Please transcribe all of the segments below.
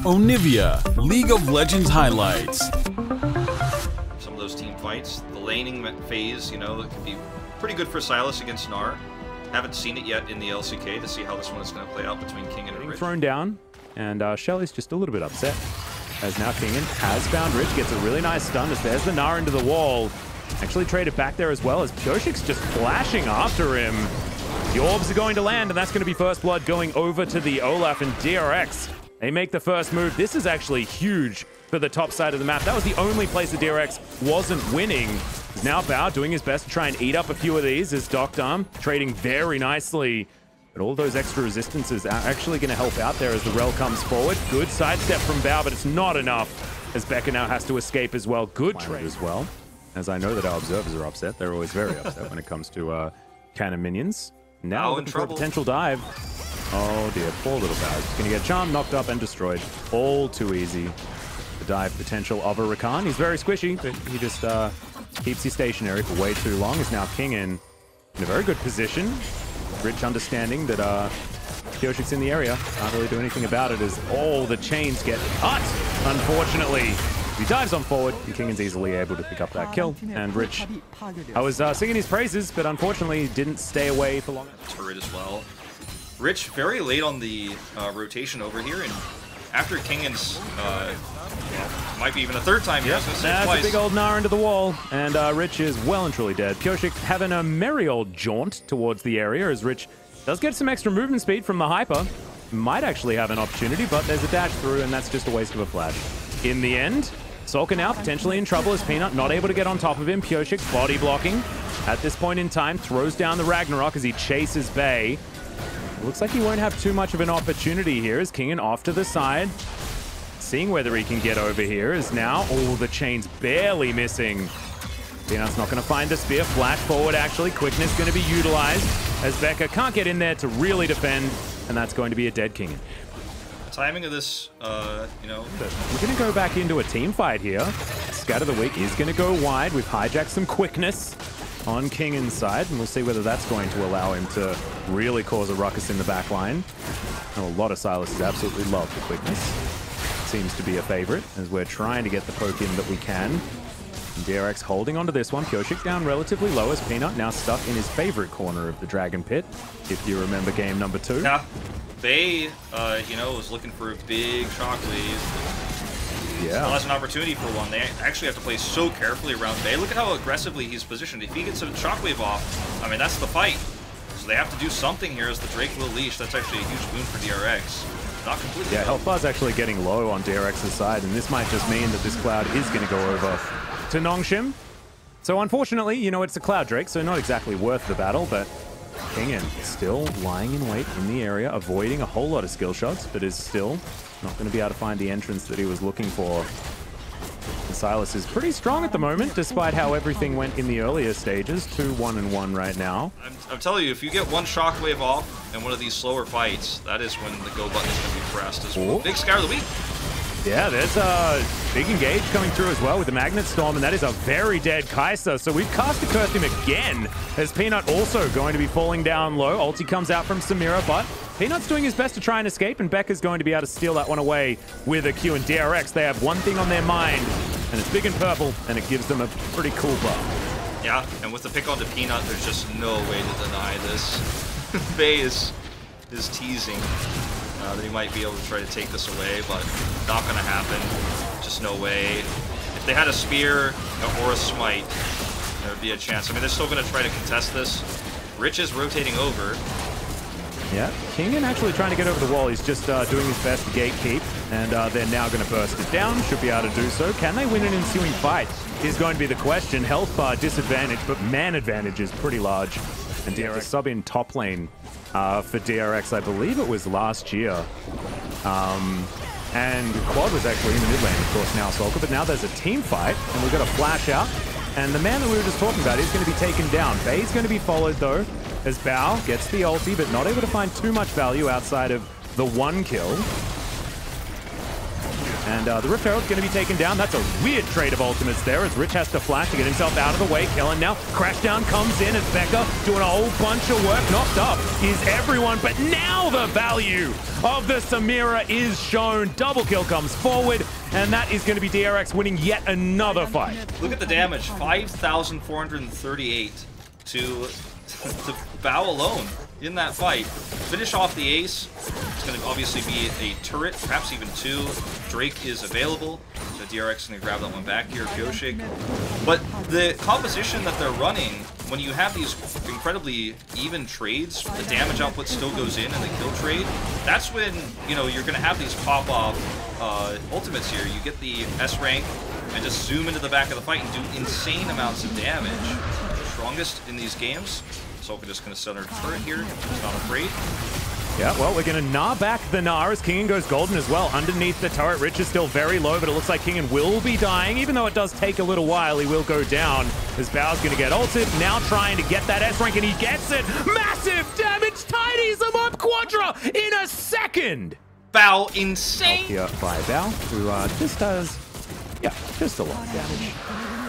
Onivia, League of Legends highlights. Some of those team fights, the laning phase, you know, it could be pretty good for Sylas against Gnar. Haven't seen it yet in the LCK to see how this one is going to play out between Kingen and Rich. Thrown down, and Shelly's just a little bit upset. As now Kingen has found Rich, gets a really nice stun as there's the Gnar into the wall. Actually traded back there as well as Pyoshik's just flashing after him. The orbs are going to land, and that's going to be first blood going over to the Olaf and DRX. They make the first move. This is actually huge for the top side of the map. That was the only place that DRX wasn't winning. Now Bao doing his best to try and eat up a few of these as Doctarm trading very nicely. But all those extra resistances are actually going to help out there as the Rel comes forward. Good sidestep from Bao, but it's not enough as Becca now has to escape as well. Good trade as well. As I know that our observers are upset. They're always very upset when it comes to cannon minions. Now looking for a potential dive. Oh dear, poor little Bao. He's going to get charmed, knocked up, and destroyed. All too easy. The dive potential of a Rakan. He's very squishy, but he just keeps you stationary for way too long. Is now Kingen in a very good position. Rich understanding that Pyoshik's in the area. Can't really do anything about it as all the chains get cut, unfortunately. He dives on forward, and Kingen's easily able to pick up that kill. And Rich, I was singing his praises, but unfortunately didn't stay away for long. Turret as well. Rich very late on the rotation over here, and after Kingen's, might be even a third time. Yep, that's a big old Gnar into the wall, and Rich is well and truly dead. Pyoshik having a merry old jaunt towards the area as Rich does get some extra movement speed from the Hyper. Might actually have an opportunity, but there's a dash through, and that's just a waste of a flash. In the end, Solka now potentially in trouble as Peanut not able to get on top of him. Pyoshik body blocking at this point in time, throws down the Ragnarok as he chases Bay. Looks like he won't have too much of an opportunity here as Kingen off to the side. Seeing whether he can get over here is now, oh, the chain's barely missing. Peanut's not going to find the spear. Flash forward, actually. Quickness going to be utilized as Becca can't get in there to really defend, and that's going to be a dead Kingen. The timing of this, you know... We're going to go back into a team fight here. Scatter the Weak is going to go wide. We've hijacked some quickness on Kingen's side, and we'll see whether that's going to allow him to really cause a ruckus in the back line. Oh, a lot of Sylas absolutely love the quickness. Seems to be a favorite as we're trying to get the poke in that we can. And DRX holding onto this one. Pyoshik down relatively low as Peanut now stuck in his favorite corner of the Dragon Pit, if you remember game number 2. Yeah, Bay, you know, was looking for a big shockwave. Yeah. Still has an opportunity for one. They actually have to play so carefully around Bay. Look at how aggressively he's positioned. If he gets a shockwave off, I mean, that's the fight. So they have to do something here as the Drake will leash. That's actually a huge boon for DRX. Not completely. Yeah, health bar's actually getting low on DRX's side, and this might just mean that this Cloud is going to go over to Nongshim. So unfortunately, you know, it's a Cloud Drake, so not exactly worth the battle, but Kingen still lying in wait in the area, avoiding a whole lot of skill shots, but is still not going to be able to find the entrance that he was looking for. And Sylas is pretty strong at the moment, despite how everything went in the earlier stages. 2-1-1 right now. I'm telling you, if you get one shockwave off in one of these slower fights, that is when the go button is going to be pressed as well. Big Scour of the Week. Yeah, there's a big engage coming through as well with the Magnet Storm, and that is a very dead Kai'Sa. So we've cast a curse him again, as Peanut also going to be falling down low. Ulti comes out from Samira, but Peanut's doing his best to try and escape, and Becca's going to be able to steal that one away with a Q. And DRX, they have one thing on their mind, and it's big and purple, and it gives them a pretty cool buff. Yeah, and with the pick onto Peanut, there's just no way to deny this. Bay is teasing that he might be able to try to take this away, but not going to happen. Just no way. If they had a spear or a smite, there would be a chance. I mean, they're still going to try to contest this. Rich is rotating over. Yeah, Kingen actually trying to get over the wall. He's just doing his best to gatekeep, and they're now going to burst it down. Should be able to do so. Can they win an ensuing fight is going to be the question. Health bar disadvantage, but man advantage is pretty large. And DRX sub in top lane for DRX, I believe it was last year. And Quad was actually in the mid lane, of course, now Solka, but now there's a team fight, and we've got a flash out. And the man that we were just talking about is going to be taken down. Bay's going to be followed, though, as Bao gets the ulti, but not able to find too much value outside of the one kill. And the Rift Herald's going to be taken down. That's a weird trade of ultimates there as Rich has to flash to get himself out of the way. Kellen now, Crashdown comes in as Becca doing a whole bunch of work. Knocked up is everyone, but now the value of the Samira is shown. Double kill comes forward, and that is going to be DRX winning yet another fight. Look at the damage, 5,438 to Bao alone in that fight. Finish off the ace. It's going to obviously be a turret, perhaps even two. Drake is available, so DRX is going to grab that one back here, Pyoshik. But the composition that they're running, when you have these incredibly even trades, the damage output still goes in the kill trade. That's when, you know, you're going to have these pop-off ultimates here. You get the S rank and just zoom into the back of the fight and do insane amounts of damage. The strongest in these games. Soka just going to set her turret here. She's not afraid. Yeah, well, we're going to gnaw back the Gnar as Kingen goes golden as well. Underneath the turret, Rich is still very low, but it looks like Kingen will be dying. Even though it does take a little while, he will go down as Bao's going to get ulted. Now trying to get that S rank, and he gets it. Massive damage, tidies him up, Quadra, in a second. Bao, insane. Here by Bao, who just does, yeah, just a lot of damage.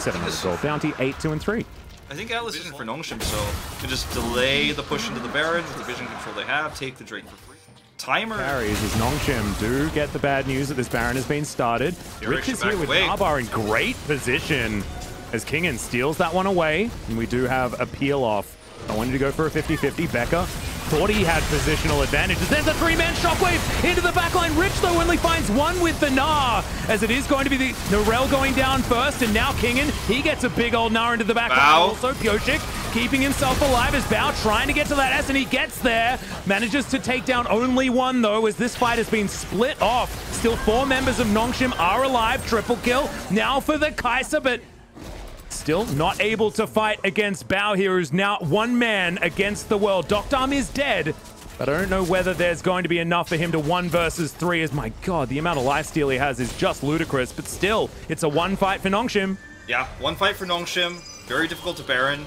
700 gold bounty, 8, 2, and 3. I think Atlas isn't for Nongshim, so you can just delay the push into the Baron with the vision control they have, take the Drake for free. Timer carries as Nongshim do get the bad news that this Baron has been started. Rich is here with Narbar in great position as Kingen steals that one away, and we do have a peel off. I wanted to go for a 50-50. Becca thought he had positional advantages. There's a three-man shockwave into the backline. Rich, though, only finds one with the Gnar, as it is going to be the Narelle going down first, and now Kingen, he gets a big old Gnar into the backline. Also, Pyoshik keeping himself alive as Bao trying to get to that S, and he gets there. Manages to take down only one, though, as this fight has been split off. Still 4 members of Nongshim are alive. Triple kill now for the Kai'Sa, but still not able to fight against Bao here, who's now one man against the world. Dokdam is dead, but I don't know whether there's going to be enough for him to 1 versus 3, as my god, the amount of lifesteal he has is just ludicrous, but still, it's a 1 fight for Nongshim. Yeah, 1 fight for Nongshim. Very difficult to Baron.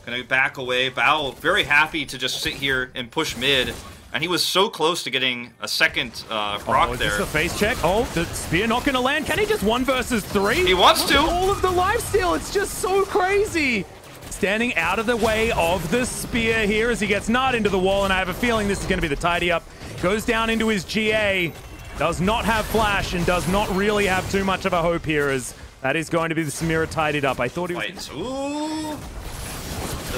Gonna back away. Bao very happy to just sit here and push mid. And he was so close to getting a second proc there. Is this a face check? Oh, the spear not going to land. Can he just 1 versus 3? He wants to. All of the lifesteal. It's just so crazy. Standing out of the way of the spear here as he gets Nard into the wall. And I have a feeling this is going to be the tidy up. Goes down into his GA. Does not have flash and does not really have too much of a hope here, as that is going to be the Samira tidied up. I thought he was... Ooh.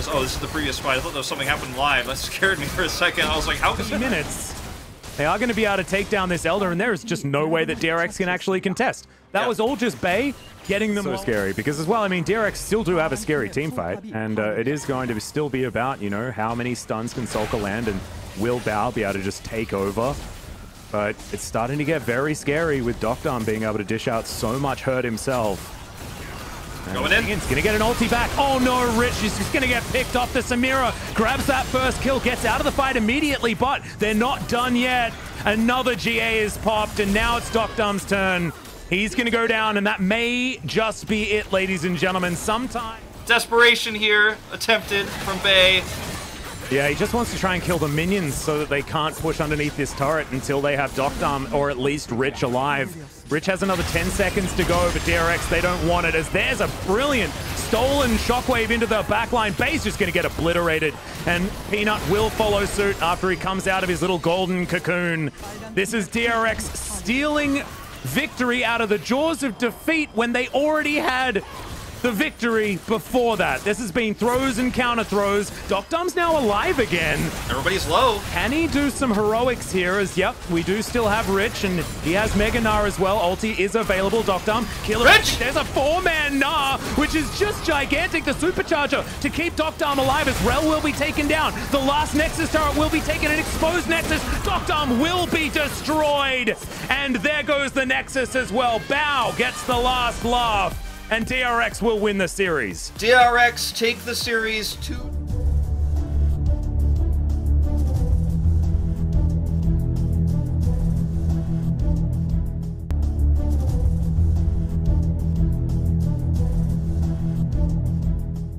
Oh, this is the previous fight. I thought there was something happened live. That scared me for a second. I was like, how can minutes? They are going to be able to take down this Elder, and there is just no way that DRX can actually contest. That was all just Bay getting them. So scary, because as well, I mean, DRX still do have a scary team fight, and it is going to still be about, you know, how many stuns can Solka land, and will Bao be able to just take over? But it's starting to get very scary with Dokdam being able to dish out so much hurt himself. Going in. He's going to get an ulti back. Oh no, Rich is just going to get picked off. The Samira grabs that first kill, gets out of the fight immediately, but they're not done yet. Another GA is popped, and now it's Dokdam's turn. He's going to go down, and that may just be it, ladies and gentlemen. Sometime. Desperation here, attempted from Bay. Yeah, he just wants to try and kill the minions so that they can't push underneath this turret until they have Dokdam or at least Rich alive. Rich has another 10 seconds to go, but DRX, they don't want it, as there's a brilliant stolen shockwave into the backline. Bay's just going to get obliterated, and Peanut will follow suit after he comes out of his little golden cocoon. This is DRX stealing victory out of the jaws of defeat when they already had the victory before that. This has been throws and counter throws. Dokdam's now alive again. Everybody's low. Can he do some heroics here? As, yep, we do still have Rich, and he has Mega Gnar as well. Ulti is available. Dokdam, killer. Rich! There's a 4-man Gnar, which is just gigantic. The supercharger to keep Dokdam alive, as Rel will be taken down. The last Nexus turret will be taken, an exposed Nexus. Dokdam will be destroyed. And there goes the Nexus as well. Bao gets the last laugh, and DRX will win the series. DRX take the series 2-2.